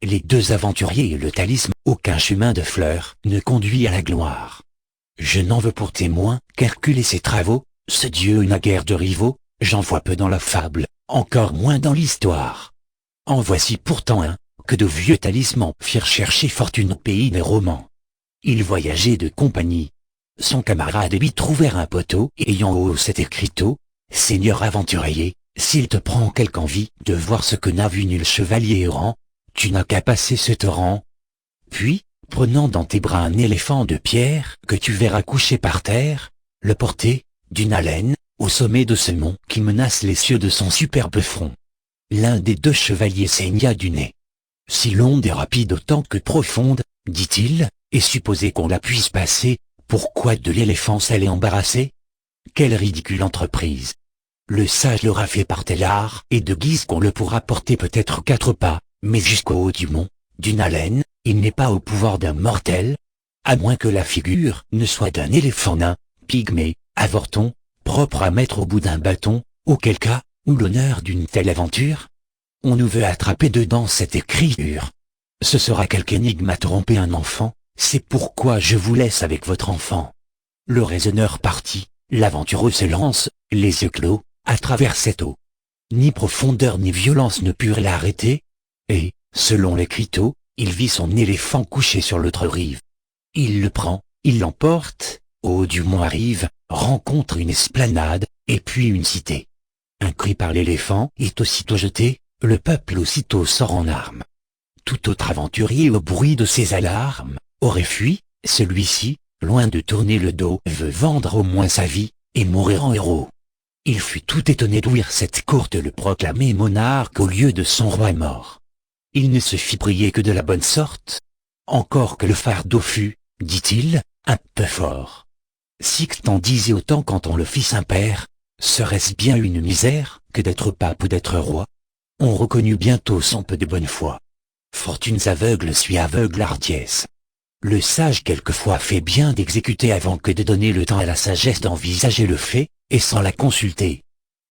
les deux aventuriers et le talisman. Aucun chemin de fleurs ne conduit à la gloire. Je n'en veux pour témoin qu'Hercule et ses travaux. Ce dieu n'a guère de rivaux, j'en vois peu dans la fable, encore moins dans l'histoire. En voici pourtant un, que de vieux talismans firent chercher fortune au pays des romans. Il voyageait de compagnie. Son camarade lui trouvèrent un poteau, ayant haut cet écriteau: Seigneur aventurier, s'il te prend quelque envie de voir ce que n'a vu nul chevalier errant, tu n'as qu'à passer ce torrent. Puis, prenant dans tes bras un éléphant de pierre que tu verras couché par terre, le porter, d'une haleine, au sommet de ce mont qui menace les cieux de son superbe front. L'un des deux chevaliers saigna du nez. Si l'onde est rapide autant que profonde, dit-il, et supposez qu'on la puisse passer, pourquoi de l'éléphant s'allait embarrasser? Quelle ridicule entreprise! Le sage l'aura fait par tel art, et de guise qu'on le pourra porter peut-être 4 pas, mais jusqu'au haut du mont, d'une haleine, il n'est pas au pouvoir d'un mortel, à moins que la figure ne soit d'un éléphant nain, pygmée, avorton, propre à mettre au bout d'un bâton, auquel cas, ou l'honneur d'une telle aventure? On nous veut attraper dedans cette écriture. Ce sera quelque énigme à tromper un enfant, c'est pourquoi je vous laisse avec votre enfant. Le raisonneur partit, l'aventureux se lance, les yeux clos, à travers cette eau. Ni profondeur ni violence ne purent l'arrêter, et, selon l'écriteau, il vit son éléphant couché sur l'autre rive. Il le prend, il l'emporte, au haut du mont arrive, rencontre une esplanade, et puis une cité. Un cri par l'éléphant est aussitôt jeté, le peuple aussitôt sort en armes. Tout autre aventurier au bruit de ces alarmes aurait fui, celui-ci, loin de tourner le dos, veut vendre au moins sa vie, et mourir en héros. Il fut tout étonné d'ouïr cette courte le proclamer monarque au lieu de son roi mort. Il ne se fit prier que de la bonne sorte, encore que le fardeau fût, dit-il, un peu fort. Sixte en disait autant quand on le fit Saint-Père, serait-ce bien une misère que d'être pape ou d'être roi? On reconnut bientôt son peu de bonne foi. Fortunes aveugles suit aveugle hardiesse. Le sage quelquefois fait bien d'exécuter avant que de donner le temps à la sagesse d'envisager le fait, et sans la consulter.